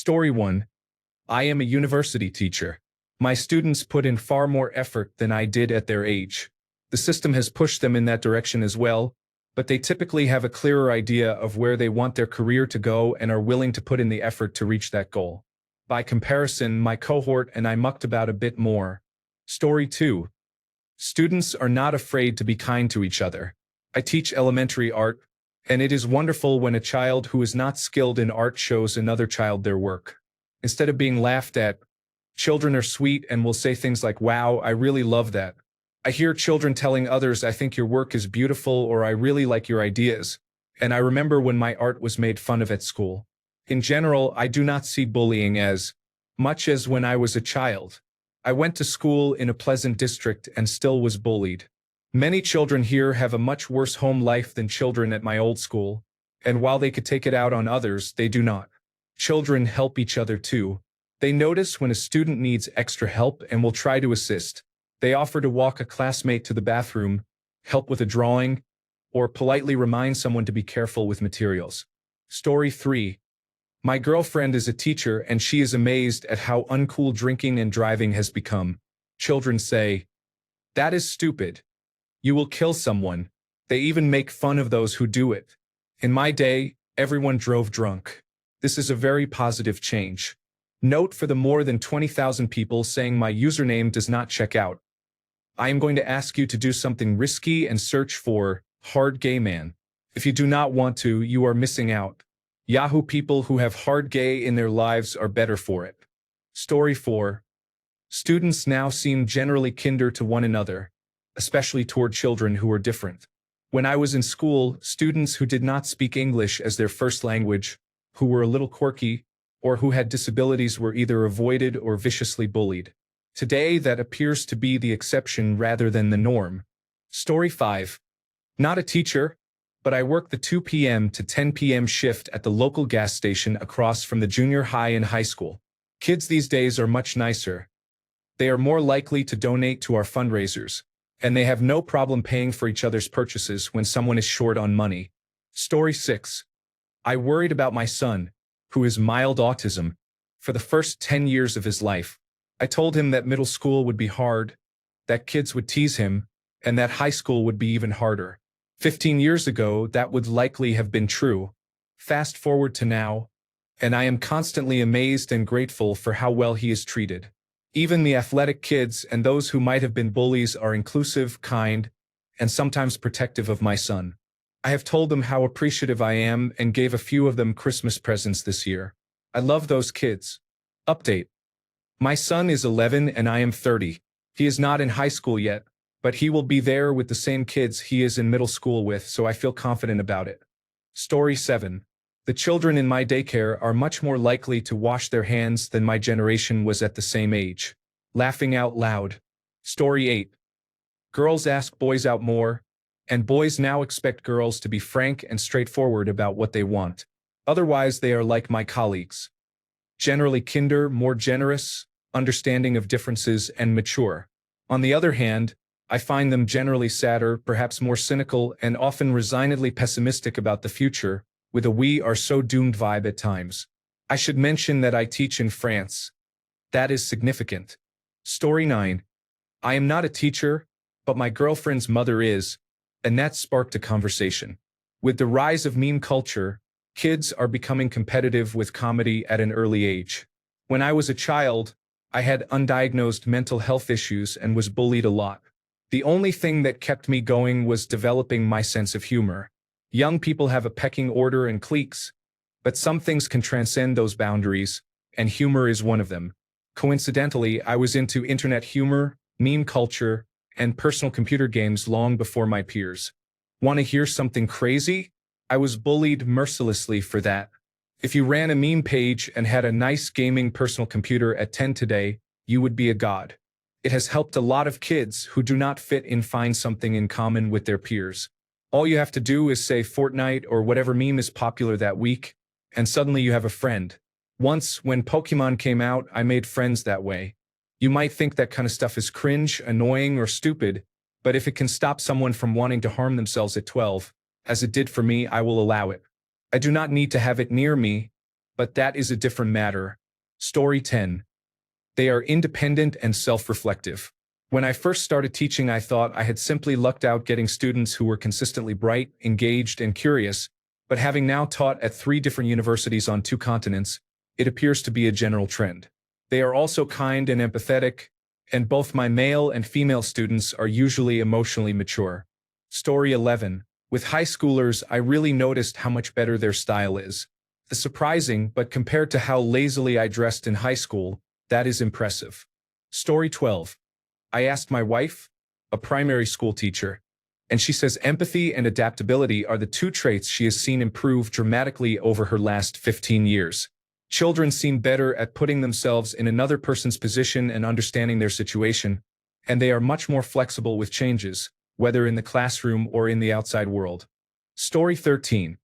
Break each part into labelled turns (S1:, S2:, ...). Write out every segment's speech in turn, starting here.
S1: Story 1. I am a university teacher. My students put in far more effort than I did at their age. The system has pushed them in that direction as well, but they typically have a clearer idea of where they want their career to go and are willing to put in the effort to reach that goal. By comparison, my cohort and I mucked about a bit more. Story 2. Students are not afraid to be kind to each other. I teach elementary art, and it is wonderful when a child who is not skilled in art shows another child their work. Instead of being laughed at, children are sweet and will say things like, "Wow, I really love that." I hear children telling others, "I think your work is beautiful," or "I really like your ideas." And I remember when my art was made fun of at school. In general, I do not see bullying as much as when I was a child. I went to school in a pleasant district and still was bullied. Many children here have a much worse home life than children at my old school, and while they could take it out on others, they do not. Children help each other too. They notice when a student needs extra help and will try to assist. They offer to walk a classmate to the bathroom, help with a drawing, or politely remind someone to be careful with materials. Story 3. My girlfriend is a teacher and she is amazed at how uncool drinking and driving has become. Children say, "That is stupid. You will kill someone." They even make fun of those who do it. In my day, everyone drove drunk. This is a very positive change. Note for the more than 20,000 people saying my username does not check out. I am going to ask you to do something risky and search for hard gay man. If you do not want to, you are missing out. Yahoo people who have hard gay in their lives are better for it. Story 4. Students now seem generally kinder to one another, especially toward children who are different. When I was in school, students who did not speak English as their first language, who were a little quirky, or who had disabilities were either avoided or viciously bullied. Today, that appears to be the exception rather than the norm. Story 5. Not a teacher, but I work the 2 p.m. to 10 p.m. shift at the local gas station across from the junior high and high school. Kids these days are much nicer. They are more likely to donate to our fundraisers, and they have no problem paying for each other's purchases when someone is short on money. Story 6. I worried about my son, who is mild autism, for the first 10 years of his life. I told him that middle school would be hard, that kids would tease him, and that high school would be even harder. 15 years ago, that would likely have been true. Fast forward to now, and I am constantly amazed and grateful for how well he is treated. Even the athletic kids and those who might have been bullies are inclusive, kind, and sometimes protective of my son. I have told them how appreciative I am and gave a few of them Christmas presents this year. I love those kids. Update. My son is 11 and I am 30. He is not in high school yet, but he will be there with the same kids he is in middle school with, so I feel confident about it. Story 7. The children in my daycare are much more likely to wash their hands than my generation was at the same age. Laughing out loud. Story 8. Girls ask boys out more, and boys now expect girls to be frank and straightforward about what they want. Otherwise, they are like my colleagues. Generally kinder, more generous, understanding of differences, and mature. On the other hand, I find them generally sadder, perhaps more cynical, and often resignedly pessimistic about the future, with a "we are so doomed" vibe at times. I should mention that I teach in France. That is significant. Story 9. I am not a teacher, but my girlfriend's mother is, and that sparked a conversation. With the rise of meme culture, kids are becoming competitive with comedy at an early age. When I was a child, I had undiagnosed mental health issues and was bullied a lot. The only thing that kept me going was developing my sense of humor. Young people have a pecking order and cliques, but some things can transcend those boundaries, and humor is one of them. Coincidentally, I was into internet humor, meme culture, and personal computer games long before my peers. Want to hear something crazy? I was bullied mercilessly for that. If you ran a meme page and had a nice gaming personal computer at 10 today, you would be a god. It has helped a lot of kids who do not fit in find something in common with their peers. All you have to do is say Fortnite or whatever meme is popular that week, and suddenly you have a friend. Once, when Pokemon came out, I made friends that way. You might think that kind of stuff is cringe, annoying, or stupid, but if it can stop someone from wanting to harm themselves at 12, as it did for me, I will allow it. I do not need to have it near me, But that is a different matter. Story 10. They are independent and self-reflective. When I first started teaching, I thought I had simply lucked out getting students who were consistently bright, engaged, and curious, but having now taught at 3 different universities on 2 continents, it appears to be a general trend. They are also kind and empathetic, and both my male and female students are usually emotionally mature. Story 11. With high schoolers, I really noticed how much better their style is. It's surprising, but compared to how lazily I dressed in high school, that is impressive. Story 12. I asked my wife, a primary school teacher, and she says empathy and adaptability are the 2 traits she has seen improve dramatically over her last 15 years. Children seem better at putting themselves in another person's position and understanding their situation, and they are much more flexible with changes, whether in the classroom or in the outside world. Story 13.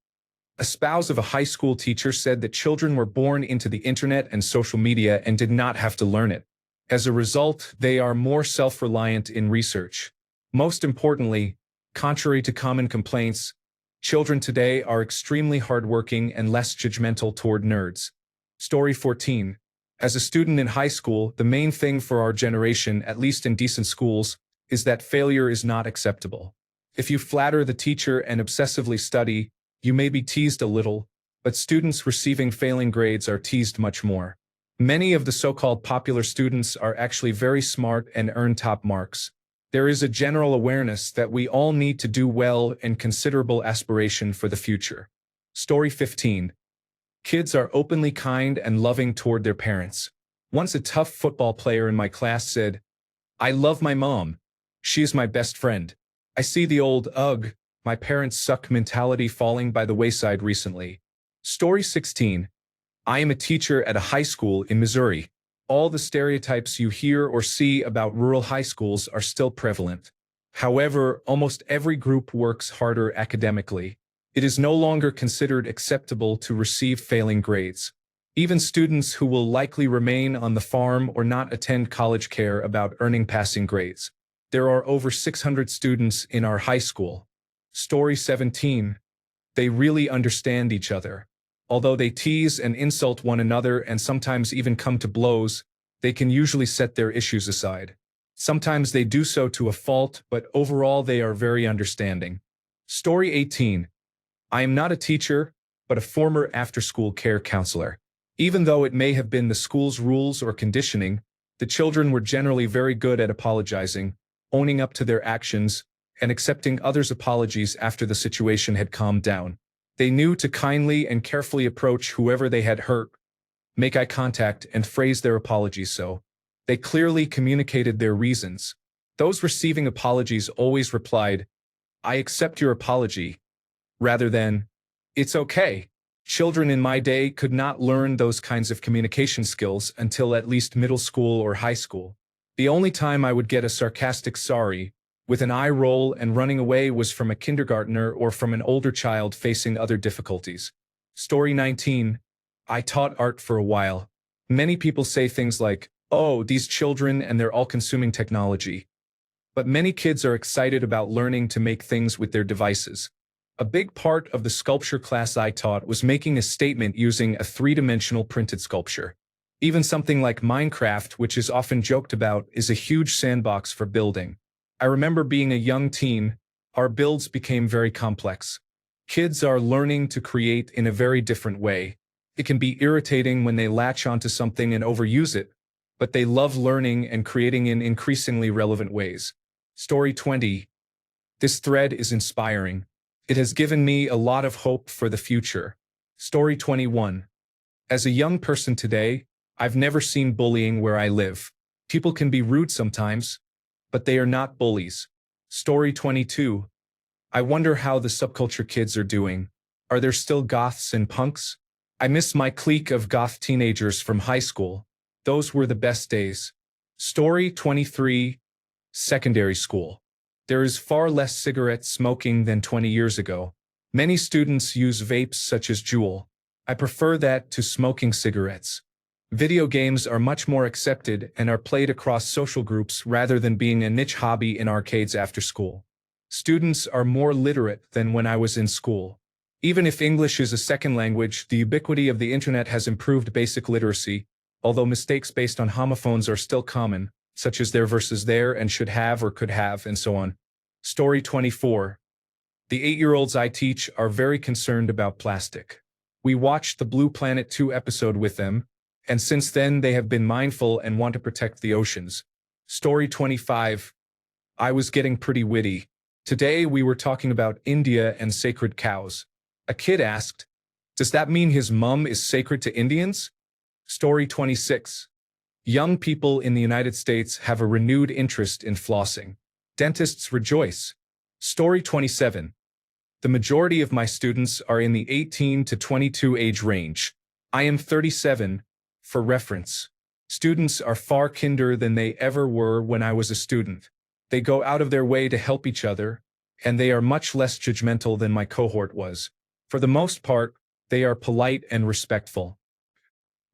S1: A spouse of a high school teacher said that children were born into the internet and social media and did not have to learn it. As a result, they are more self-reliant in research. Most importantly, contrary to common complaints, children today are extremely hardworking and less judgmental toward nerds. Story 14. As a student in high school, the main thing for our generation, at least in decent schools, is that failure is not acceptable. If you flatter the teacher and obsessively study, you may be teased a little, but students receiving failing grades are teased much more. Many of the so-called popular students are actually very smart and earn top marks. There is a general awareness that we all need to do well and considerable aspiration for the future. Story 15. Kids are openly kind and loving toward their parents. Once a tough football player in my class said, "I love my mom. She is my best friend." I see the old, "Ugh, my parents suck" mentality falling by the wayside recently. Story 16. I am a teacher at a high school in Missouri. All the stereotypes you hear or see about rural high schools are still prevalent. However, almost every group works harder academically. It is no longer considered acceptable to receive failing grades. Even students who will likely remain on the farm or not attend college care about earning passing grades. There are over 600 students in our high school. Story 17. They really understand each other. Although they tease and insult one another and sometimes even come to blows, they can usually set their issues aside. Sometimes they do so to a fault, but overall they are very understanding. Story 18. I am not a teacher, but a former after-school care counselor. Even though it may have been the school's rules or conditioning, the children were generally very good at apologizing, owning up to their actions, and accepting others' apologies after the situation had calmed down. They knew to kindly and carefully approach whoever they had hurt, make eye contact, and phrase their apologies so. They clearly communicated their reasons. Those receiving apologies always replied, "I accept your apology," rather than, "It's okay." Children in my day could not learn those kinds of communication skills until at least middle school or high school. The only time I would get a sarcastic sorry, with an eye roll and running away, was from a kindergartner or from an older child facing other difficulties. Story 19. I taught art for a while. Many people say things like, "Oh, these children and their all-consuming technology." But many kids are excited about learning to make things with their devices. A big part of the sculpture class I taught was making a statement using a 3-dimensional printed sculpture. Even something like Minecraft, which is often joked about, is a huge sandbox for building. I remember being a young teen, our builds became very complex. Kids are learning to create in a very different way. It can be irritating when they latch onto something and overuse it, but they love learning and creating in increasingly relevant ways. Story 20. This thread is inspiring. It has given me a lot of hope for the future. Story 21. As a young person today, I've never seen bullying where I live. People can be rude sometimes, but they are not bullies. Story 22. I wonder how the subculture kids are doing. Are there still goths and punks? I miss my clique of goth teenagers from high school. Those were the best days. Story 23. Secondary school. There is far less cigarette smoking than 20 years ago. Many students use vapes such as Juul. I prefer that to smoking cigarettes. Video games are much more accepted and are played across social groups rather than being a niche hobby in arcades after school. Students are more literate than when I was in school. Even if English is a second language, the ubiquity of the internet has improved basic literacy, although mistakes based on homophones are still common, such as there versus there and should have or could have, and so on. Story 24. The 8-year-olds I teach are very concerned about plastic. We watched the Blue Planet 2 episode with them, and since then they have been mindful and want to protect the oceans. Story 25. I was getting pretty witty. Today we were talking about India and sacred cows. A kid asked, "Does that mean his mum is sacred to Indians?" Story 26. Young people in the United States have a renewed interest in flossing. Dentists rejoice. Story 27. The majority of my students are in the 18 to 22 age range. I am 37, for reference. Students are far kinder than they ever were when I was a student. They go out of their way to help each other, and they are much less judgmental than my cohort was. For the most part, they are polite and respectful.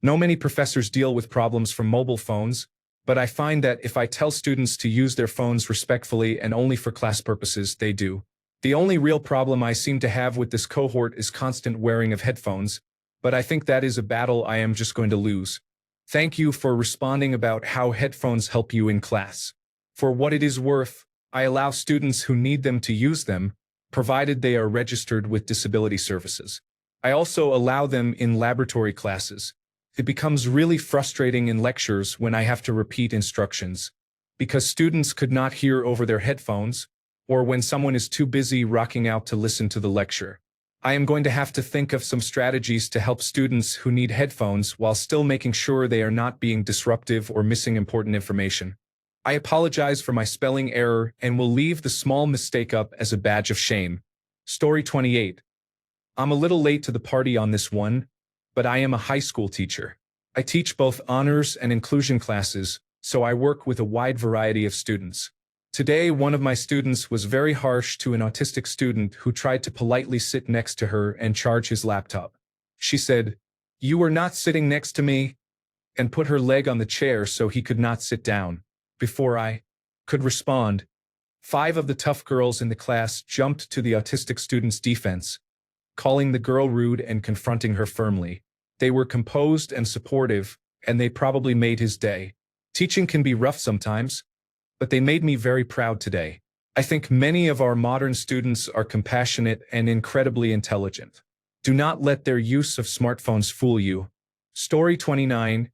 S1: No many professors deal with problems from mobile phones, but I find that if I tell students to use their phones respectfully and only for class purposes, they do. The only real problem I seem to have with this cohort is constant wearing of headphones, but I think that is a battle I am just going to lose. Thank you for responding about how headphones help you in class. For what it is worth, I allow students who need them to use them, provided they are registered with disability services. I also allow them in laboratory classes. It becomes really frustrating in lectures when I have to repeat instructions, because students could not hear over their headphones, or when someone is too busy rocking out to listen to the lecture. I am going to have to think of some strategies to help students who need headphones while still making sure they are not being disruptive or missing important information. I apologize for my spelling error and will leave the small mistake up as a badge of shame. Story 28. I'm a little late to the party on this one, but I am a high school teacher. I teach both honors and inclusion classes, so I work with a wide variety of students. Today, one of my students was very harsh to an autistic student who tried to politely sit next to her and charge his laptop. She said, "You are not sitting next to me," and put her leg on the chair so he could not sit down. Before I could respond, 5 of the tough girls in the class jumped to the autistic student's defense, calling the girl rude and confronting her firmly. They were composed and supportive, and they probably made his day. Teaching can be rough sometimes, but they made me very proud today. I think many of our modern students are compassionate and incredibly intelligent. Do not let their use of smartphones fool you. Story 29.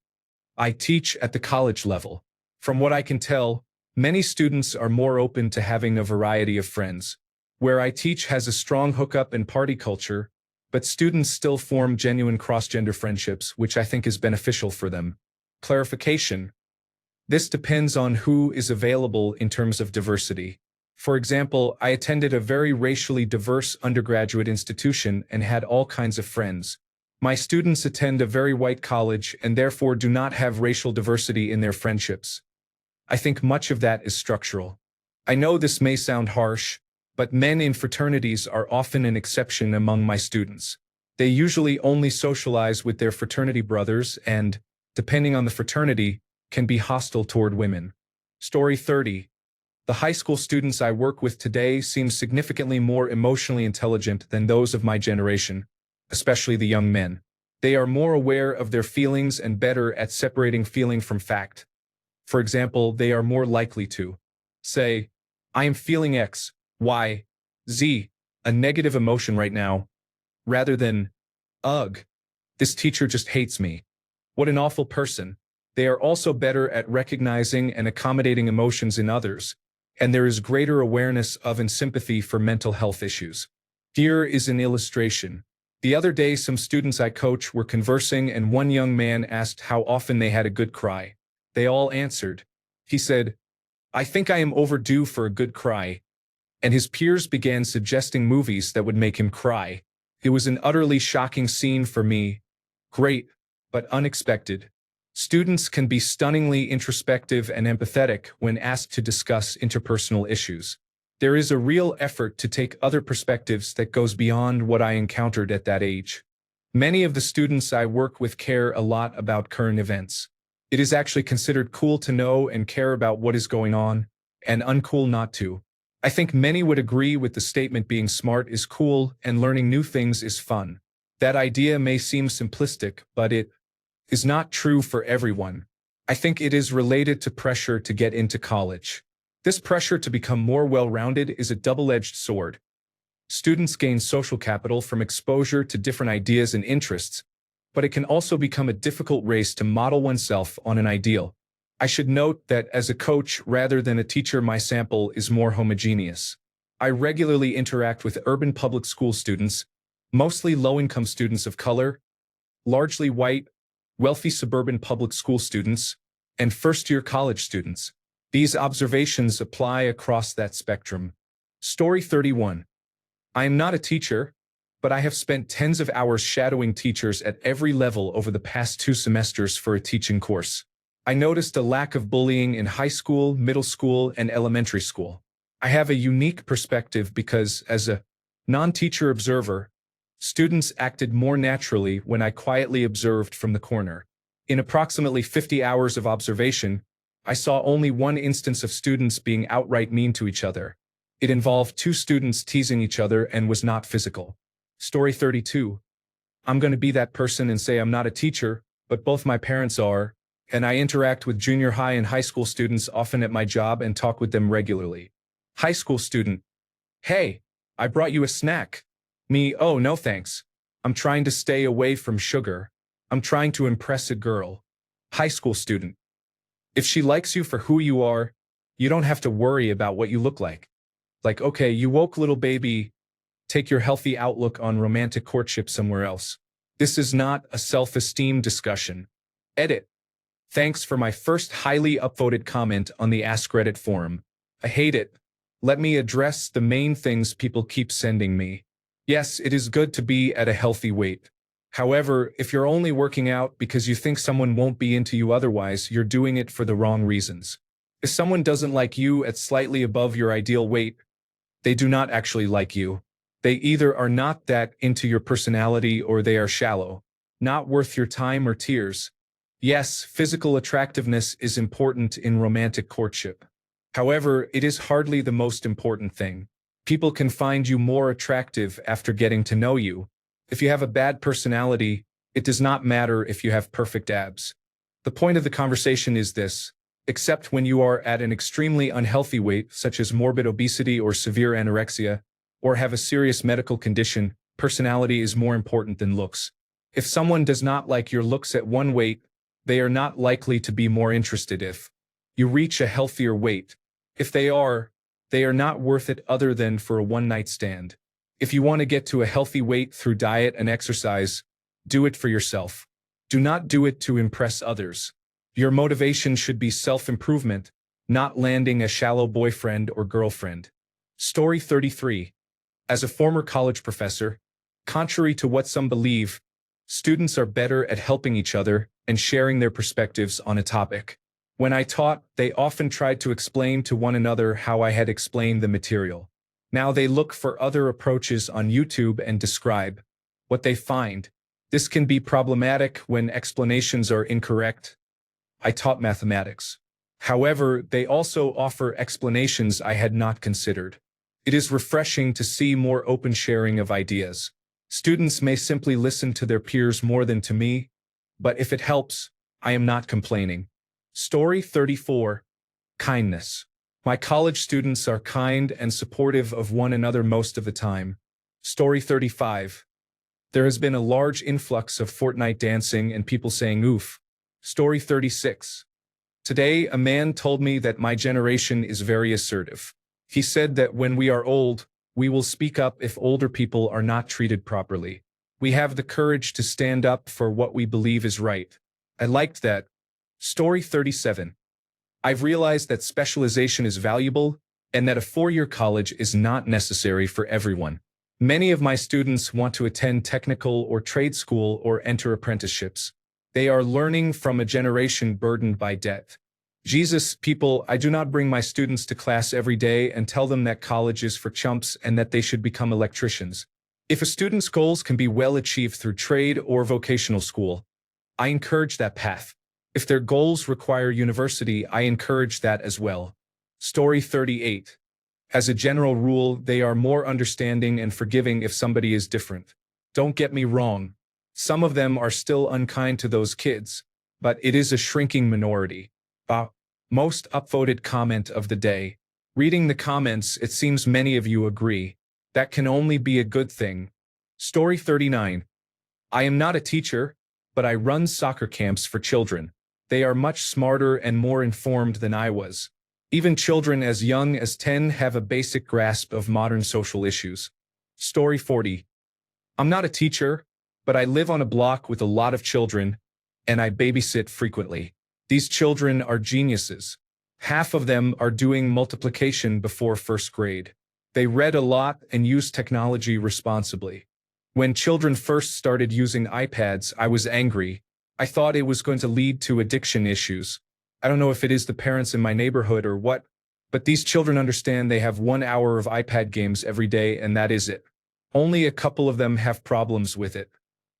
S1: I teach at the college level. From what I can tell, many students are more open to having a variety of friends. Where I teach has a strong hookup and party culture, but students still form genuine cross-gender friendships, which I think is beneficial for them. Clarification. This depends on who is available in terms of diversity. For example, I attended a very racially diverse undergraduate institution and had all kinds of friends. My students attend a very white college and therefore do not have racial diversity in their friendships. I think much of that is structural. I know this may sound harsh, but men in fraternities are often an exception among my students. They usually only socialize with their fraternity brothers and, depending on the fraternity, can be hostile toward women. Story 30. The high school students I work with today seem significantly more emotionally intelligent than those of my generation, especially the young men. They are more aware of their feelings and better at separating feeling from fact. For example, they are more likely to say, "I am feeling X, Y, Z, a negative emotion right now," rather than, "Ugh, this teacher just hates me. What an awful person." They are also better at recognizing and accommodating emotions in others, and there is greater awareness of and sympathy for mental health issues. Here is an illustration. The other day, some students I coach were conversing and one young man asked how often they had a good cry. They all answered. He said, "I think I am overdue for a good cry," and his peers began suggesting movies that would make him cry. It was an utterly shocking scene for me. Great, but unexpected. Students can be stunningly introspective and empathetic when asked to discuss interpersonal issues. There is a real effort to take other perspectives that goes beyond what I encountered at that age. Many of the students I work with care a lot about current events. It is actually considered cool to know and care about what is going on, and uncool not to. I think many would agree with the statement being smart is cool and learning new things is fun. That idea may seem simplistic, but it is not true for everyone. I think it is related to pressure to get into college. This pressure to become more well-rounded is a double-edged sword. Students gain social capital from exposure to different ideas and interests, but it can also become a difficult race to model oneself on an ideal. I should note that as a coach rather than a teacher, my sample is more homogeneous. I regularly interact with urban public school students, mostly low-income students of color, largely white, wealthy suburban public school students, and first-year college students. These observations apply across that spectrum. Story 31. I am not a teacher, but I have spent tens of hours shadowing teachers at every level over the past 2 semesters for a teaching course. I noticed a lack of bullying in high school, middle school, and elementary school. I have a unique perspective because, as a non-teacher observer, students acted more naturally when I quietly observed from the corner. In approximately 50 hours of observation, I saw only one instance of students being outright mean to each other. It involved 2 students teasing each other and was not physical. Story 32. I'm going to be that person and say I'm not a teacher, but both my parents are, and I interact with junior high and high school students often at my job and talk with them regularly. High school student. Hey, I brought you a snack. Me, oh no thanks. I'm trying to stay away from sugar. I'm trying to impress a girl. High school student. If she likes you for who you are, you don't have to worry about what you look like. Like, okay, you woke little baby, take your healthy outlook on romantic courtship somewhere else. This is not a self-esteem discussion. Edit. Thanks for my first highly upvoted comment on the AskReddit forum. I hate it. Let me address the main things people keep sending me. Yes, it is good to be at a healthy weight. However, if you're only working out because you think someone won't be into you otherwise, you're doing it for the wrong reasons. If someone doesn't like you at slightly above your ideal weight, they do not actually like you. They either are not that into your personality or they are shallow, not worth your time or tears. Yes, physical attractiveness is important in romantic courtship. However, it is hardly the most important thing. People can find you more attractive after getting to know you. If you have a bad personality, it does not matter if you have perfect abs. The point of the conversation is this: except when you are at an extremely unhealthy weight, such as morbid obesity or severe anorexia, or have a serious medical condition, personality is more important than looks. If someone does not like your looks at one weight, they are not likely to be more interested if you reach a healthier weight. If they are not worth it other than for a one-night stand. If you want to get to a healthy weight through diet and exercise, do it for yourself. Do not do it to impress others. Your motivation should be self-improvement, not landing a shallow boyfriend or girlfriend. Story 33. As a former college professor, contrary to what some believe, students are better at helping each other and sharing their perspectives on a topic. When I taught, they often tried to explain to one another how I had explained the material. Now they look for other approaches on YouTube and describe what they find. This can be problematic when explanations are incorrect. I taught mathematics. However, they also offer explanations I had not considered. It is refreshing to see more open sharing of ideas. Students may simply listen to their peers more than to me, but if it helps, I am not complaining. Story 34. Kindness. My college students are kind and supportive of one another most of the time. Story 35. There has been a large influx of Fortnite dancing and people saying oof. Story 36. Today, a man told me that my generation is very assertive. He said that when we are old, we will speak up if older people are not treated properly. We have the courage to stand up for what we believe is right. I liked that. Story 37. I've realized that specialization is valuable and that a 4-year college is not necessary for everyone. Many of my students want to attend technical or trade school or enter apprenticeships. They are learning from a generation burdened by debt. Jesus, people, I do not bring my students to class every day and tell them that college is for chumps and that they should become electricians. If a student's goals can be well achieved through trade or vocational school, I encourage that path. If their goals require university, I encourage that as well. Story 38. As a general rule, they are more understanding and forgiving if somebody is different. Don't get me wrong. Some of them are still unkind to those kids, but it is a shrinking minority. Most upvoted comment of the day. Reading the comments, it seems many of you agree. That can only be a good thing. Story 39. I am not a teacher, but I run soccer camps for children. They are much smarter and more informed than I was. Even children as young as 10 have a basic grasp of modern social issues. Story 40. I'm not a teacher, but I live on a block with a lot of children, and I babysit frequently. These children are geniuses. Half of them are doing multiplication before first grade. They read a lot and use technology responsibly. When children first started using iPads, I was angry. I thought it was going to lead to addiction issues. I don't know if it is the parents in my neighborhood or what, but these children understand they have 1 hour of iPad games every day and that is it. Only a couple of them have problems with it.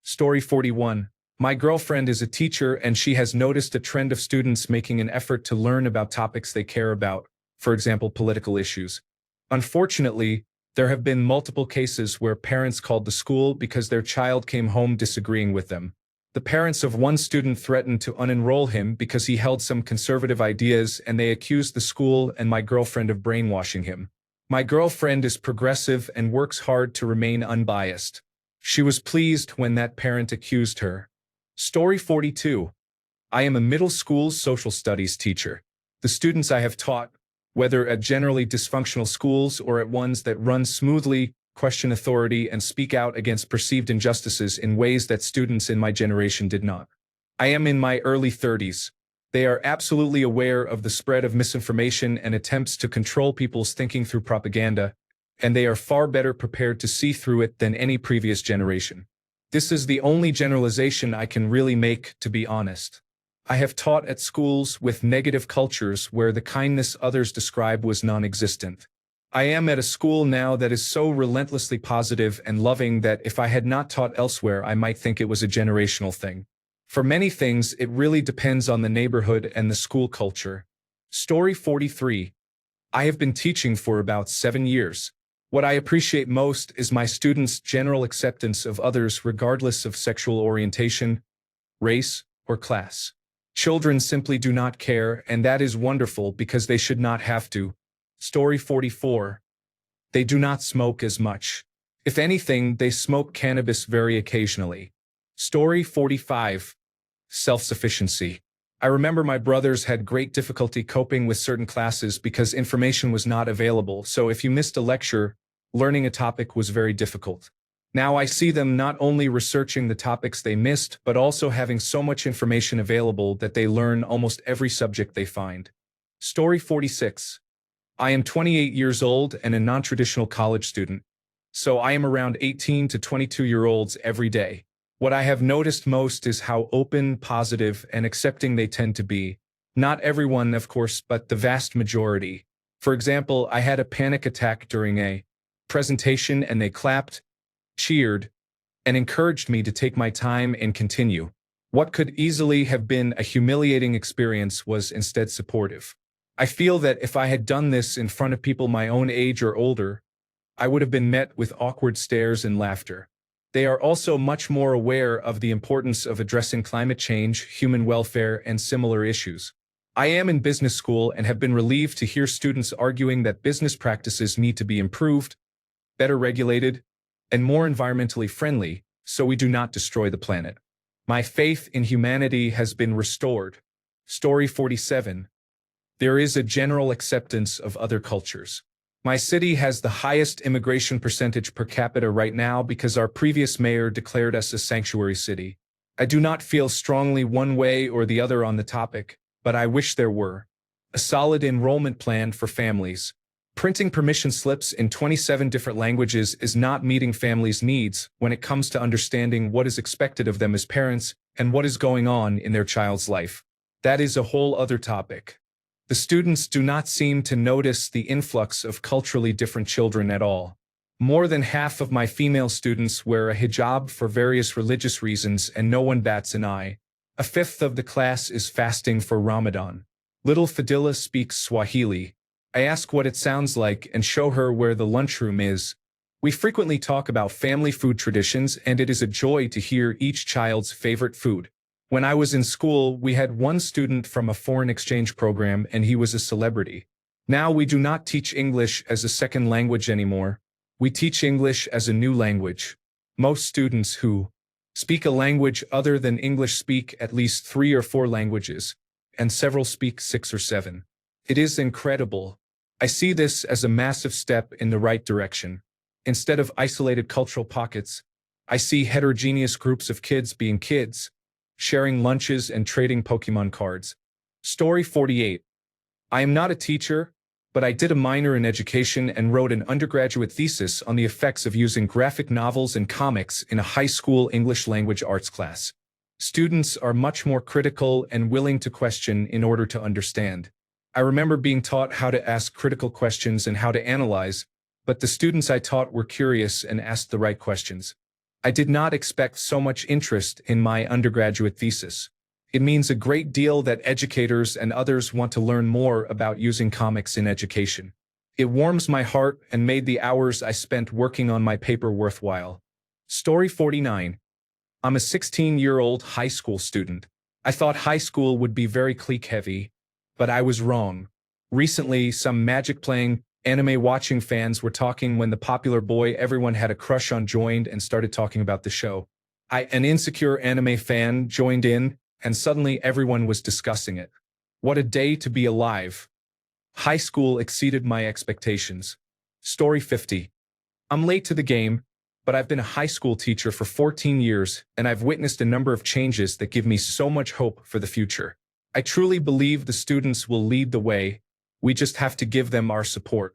S1: Story 41. My girlfriend is a teacher and she has noticed a trend of students making an effort to learn about topics they care about, for example, political issues. Unfortunately, there have been multiple cases where parents called the school because their child came home disagreeing with them. The parents of one student threatened to unenroll him because he held some conservative ideas and they accused the school and my girlfriend of brainwashing him. My girlfriend is progressive and works hard to remain unbiased. She was pleased when that parent accused her. Story 42. I am a middle school social studies teacher. The students I have taught, whether at generally dysfunctional schools or at ones that run smoothly, question authority and speak out against perceived injustices in ways that students in my generation did not. I am in my early 30s. They are absolutely aware of the spread of misinformation and attempts to control people's thinking through propaganda, and they are far better prepared to see through it than any previous generation. This is the only generalization I can really make, to be honest. I have taught at schools with negative cultures where the kindness others describe was non-existent. I am at a school now that is so relentlessly positive and loving that if I had not taught elsewhere, I might think it was a generational thing. For many things, it really depends on the neighborhood and the school culture. Story 43. I have been teaching for about 7 years. What I appreciate most is my students' general acceptance of others regardless of sexual orientation, race, or class. Children simply do not care, and that is wonderful because they should not have to. Story 44. They do not smoke as much. If anything, they smoke cannabis very occasionally. Story 45. Self-sufficiency. I remember my brothers had great difficulty coping with certain classes because information was not available, so if you missed a lecture, learning a topic was very difficult. Now I see them not only researching the topics they missed, but also having so much information available that they learn almost every subject they find. Story 46. I am 28 years old and a non-traditional college student, so I am around 18 to 22-year-olds every day. What I have noticed most is how open, positive, and accepting they tend to be. Not everyone, of course, but the vast majority. For example, I had a panic attack during a presentation and they clapped, cheered, and encouraged me to take my time and continue. What could easily have been a humiliating experience was instead supportive. I feel that if I had done this in front of people my own age or older, I would have been met with awkward stares and laughter. They are also much more aware of the importance of addressing climate change, human welfare, and similar issues. I am in business school and have been relieved to hear students arguing that business practices need to be improved, better regulated, and more environmentally friendly, so we do not destroy the planet. My faith in humanity has been restored. Story 47. There is a general acceptance of other cultures. My city has the highest immigration percentage per capita right now because our previous mayor declared us a sanctuary city. I do not feel strongly one way or the other on the topic, but I wish there were. A solid enrollment plan for families. Printing permission slips in 27 different languages is not meeting families' needs when it comes to understanding what is expected of them as parents and what is going on in their child's life. That is a whole other topic. The students do not seem to notice the influx of culturally different children at all. More than half of my female students wear a hijab for various religious reasons and no one bats an eye. A fifth of the class is fasting for Ramadan. Little Fadila speaks Swahili. I ask what it sounds like and show her where the lunchroom is. We frequently talk about family food traditions, and it is a joy to hear each child's favorite food. When I was in school, we had one student from a foreign exchange program, and he was a celebrity. Now we do not teach English as a second language anymore. We teach English as a new language. Most students who speak a language other than English speak at least 3 or 4 languages, and several speak 6 or 7. It is incredible. I see this as a massive step in the right direction. Instead of isolated cultural pockets, I see heterogeneous groups of kids being kids, sharing lunches and trading Pokemon cards. Story 48. I am not a teacher, but I did a minor in education and wrote an undergraduate thesis on the effects of using graphic novels and comics in a high school English language arts class. Students are much more critical and willing to question in order to understand. I remember being taught how to ask critical questions and how to analyze, but the students I taught were curious and asked the right questions. I did not expect so much interest in my undergraduate thesis. It means a great deal that educators and others want to learn more about using comics in education. It warms my heart and made the hours I spent working on my paper worthwhile. Story 49. I'm a 16-year-old high school student. I thought high school would be very clique-heavy, but I was wrong. Recently, some Magic-playing, anime-watching fans were talking when the popular boy everyone had a crush on joined and started talking about the show. An insecure anime fan, joined in, and suddenly everyone was discussing it. What a day to be alive. High school exceeded my expectations. Story 50. I'm late to the game, but I've been a high school teacher for 14 years, and I've witnessed a number of changes that give me so much hope for the future. I truly believe the students will lead the way. We just have to give them our support.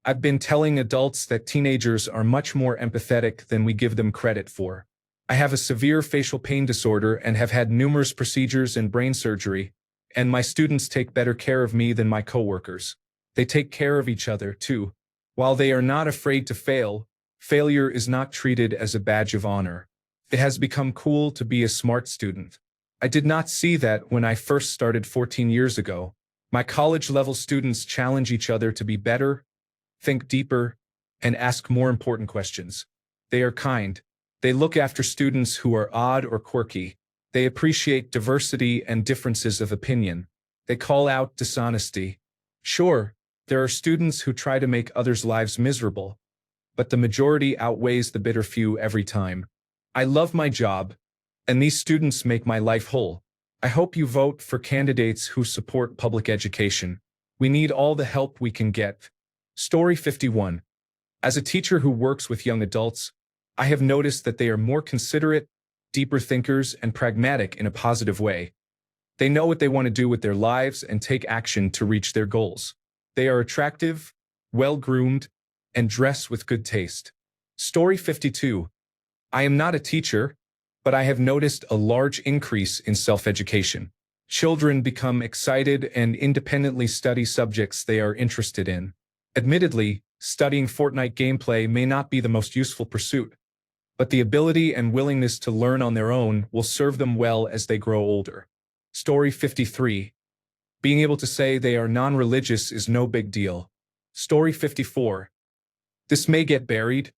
S1: I've been telling adults that teenagers are much more empathetic than we give them credit for. I have a severe facial pain disorder and have had numerous procedures and brain surgery, and my students take better care of me than my coworkers. They take care of each other, too. While they are not afraid to fail, failure is not treated as a badge of honor. It has become cool to be a smart student. I did not see that when I first started 14 years ago. My college-level students challenge each other to be better, think deeper, and ask more important questions. They are kind. They look after students who are odd or quirky. They appreciate diversity and differences of opinion. They call out dishonesty. Sure, there are students who try to make others' lives miserable, but the majority outweighs the bitter few every time. I love my job, and these students make my life whole. I hope you vote for candidates who support public education. We need all the help we can get. Story 51. As a teacher who works with young adults, I have noticed that they are more considerate, deeper thinkers, and pragmatic in a positive way. They know what they want to do with their lives and take action to reach their goals. They are attractive, well-groomed, and dress with good taste. Story 52. I am not a teacher, but I have noticed a large increase in self-education. Children become excited and independently study subjects they are interested in. Admittedly, studying Fortnite gameplay may not be the most useful pursuit, but the ability and willingness to learn on their own will serve them well as they grow older. Story 53. Being able to say they are non-religious is no big deal. Story 54. This may get buried,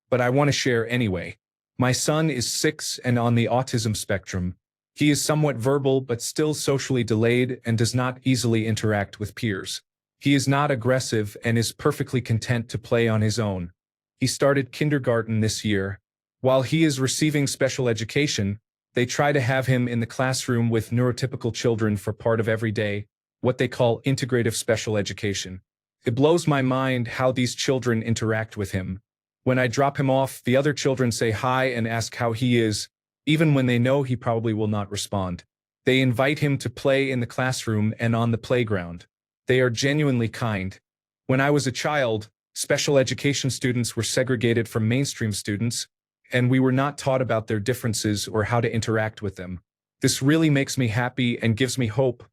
S1: but I want to share anyway. My son is 6 and on the autism spectrum. He is somewhat verbal but still socially delayed and does not easily interact with peers. He is not aggressive and is perfectly content to play on his own. He started kindergarten this year. While he is receiving special education, they try to have him in the classroom with neurotypical children for part of every day, what they call integrative special education. It blows my mind how these children interact with him. When I drop him off, the other children say hi and ask how he is, even when they know he probably will not respond. They invite him to play in the classroom and on the playground. They are genuinely kind. When I was a child, special education students were segregated from mainstream students, and we were not taught about their differences or how to interact with them. This really makes me happy and gives me hope,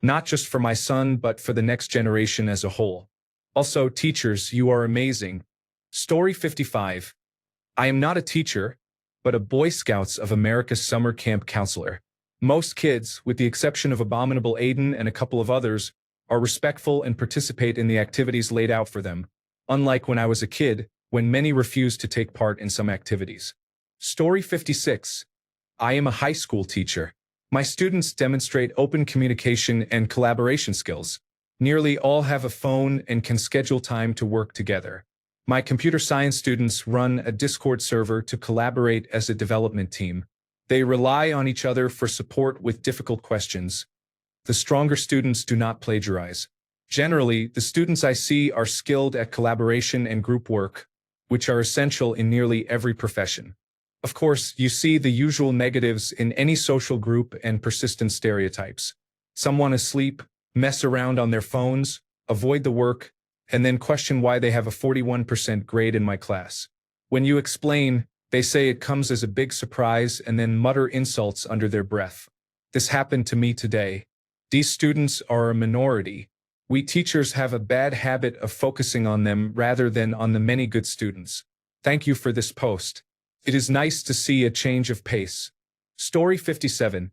S1: not just for my son but for the next generation as a whole. Also, teachers, you are amazing. Story 55. I am not a teacher, but a Boy Scouts of America summer camp counselor. Most kids, with the exception of Abominable Aiden and a couple of others, are respectful and participate in the activities laid out for them, unlike when I was a kid, when many refused to take part in some activities. Story 56. I am a high school teacher. My students demonstrate open communication and collaboration skills. Nearly all have a phone and can schedule time to work together. My computer science students run a Discord server to collaborate as a development team. They rely on each other for support with difficult questions. The stronger students do not plagiarize. Generally, the students I see are skilled at collaboration and group work, which are essential in nearly every profession. Of course, you see the usual negatives in any social group and persistent stereotypes. Some want to sleep, mess around on their phones, avoid the work, and then question why they have a 41% grade in my class. When you explain, they say it comes as a big surprise and then mutter insults under their breath. This happened to me today. These students are a minority. We teachers have a bad habit of focusing on them rather than on the many good students. Thank you for this post. It is nice to see a change of pace. Story 57.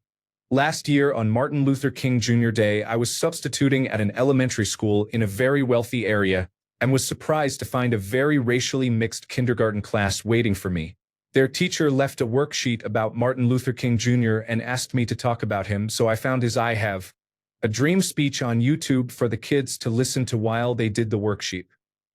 S1: Last year on Martin Luther King Jr. Day, I was substituting at an elementary school in a very wealthy area and was surprised to find a very racially mixed kindergarten class waiting for me. Their teacher left a worksheet about Martin Luther King Jr. and asked me to talk about him, so I found his I Have a Dream speech on YouTube for the kids to listen to while they did the worksheet.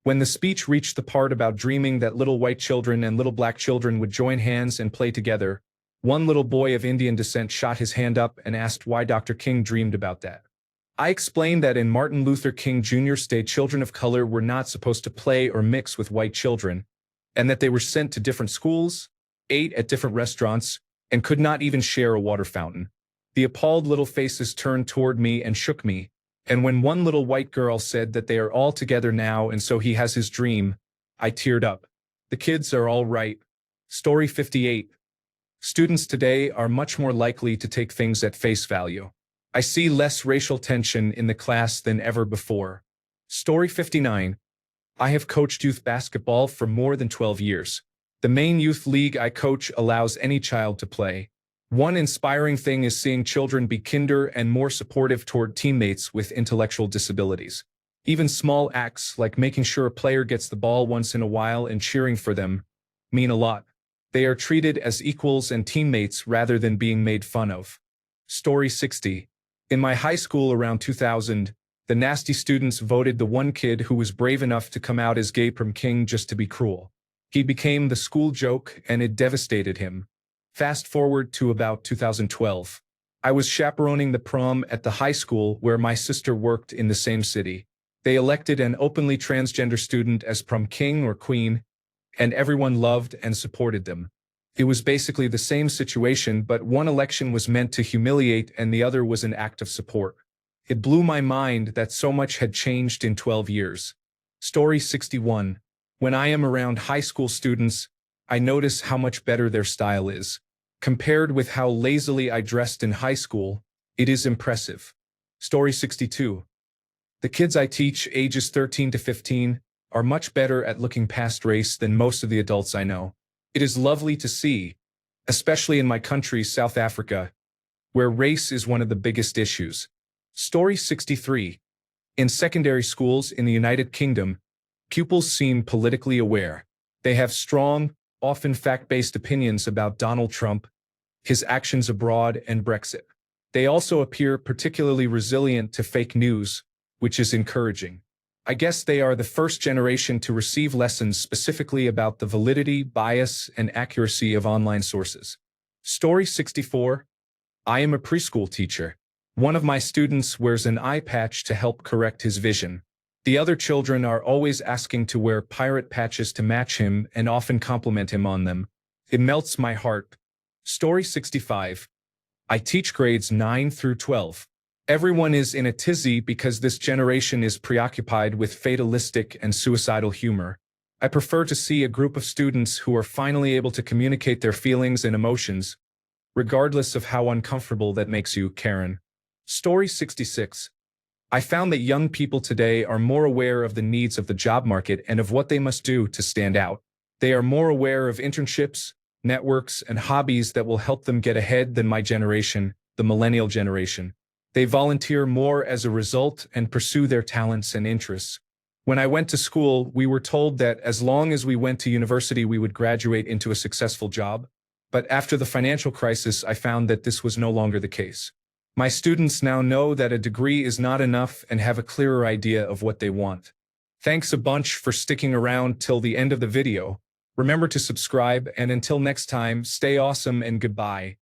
S1: When the speech reached the part about dreaming that little white children and little black children would join hands and play together, one little boy of Indian descent shot his hand up and asked why Dr. King dreamed about that. I explained that in Martin Luther King Jr.'s day, children of color were not supposed to play or mix with white children, and that they were sent to different schools, ate at different restaurants, and could not even share a water fountain. The appalled little faces turned toward me and shook me, and when one little white girl said that they are all together now and so he has his dream, I teared up. The kids are all right. Story 58. Students today are much more likely to take things at face value. I see less racial tension in the class than ever before. Story 59. I have coached youth basketball for more than 12 years. The main youth league I coach allows any child to play. One inspiring thing is seeing children be kinder and more supportive toward teammates with intellectual disabilities. Even small acts like making sure a player gets the ball once in a while and cheering for them mean a lot. They are treated as equals and teammates rather than being made fun of. Story 60. In my high school around 2000, the nasty students voted the one kid who was brave enough to come out as gay prom king just to be cruel. He became the school joke and it devastated him. Fast forward to about 2012. I was chaperoning the prom at the high school where my sister worked in the same city. They elected an openly transgender student as prom king or queen, and everyone loved and supported them. It was basically the same situation, but one election was meant to humiliate and the other was an act of support. It blew my mind that so much had changed in 12 years. Story 61. When I am around high school students, I notice how much better their style is. Compared with how lazily I dressed in high school, it is impressive. Story 62. The kids I teach, ages 13 to 15, are much better at looking past race than most of the adults I know. It is lovely to see, especially in my country, South Africa, where race is one of the biggest issues. Story 63. In secondary schools in the United Kingdom, pupils seem politically aware. They have strong, often fact-based opinions about Donald Trump, his actions abroad, and Brexit. They also appear particularly resilient to fake news, which is encouraging. I guess they are the first generation to receive lessons specifically about the validity, bias, and accuracy of online sources. Story 64. I am a preschool teacher. One of my students wears an eye patch to help correct his vision. The other children are always asking to wear pirate patches to match him and often compliment him on them. It melts my heart. Story 65. I teach grades 9 through 12. Everyone is in a tizzy because this generation is preoccupied with fatalistic and suicidal humor. I prefer to see a group of students who are finally able to communicate their feelings and emotions, regardless of how uncomfortable that makes you, Karen. Story 66. I found that young people today are more aware of the needs of the job market and of what they must do to stand out. They are more aware of internships, networks, and hobbies that will help them get ahead than my generation, the millennial generation. They volunteer more as a result and pursue their talents and interests. When I went to school, we were told that as long as we went to university, we would graduate into a successful job. But after the financial crisis, I found that this was no longer the case. My students now know that a degree is not enough and have a clearer idea of what they want. Thanks a bunch for sticking around till the end of the video. Remember to subscribe, and until next time, stay awesome and goodbye.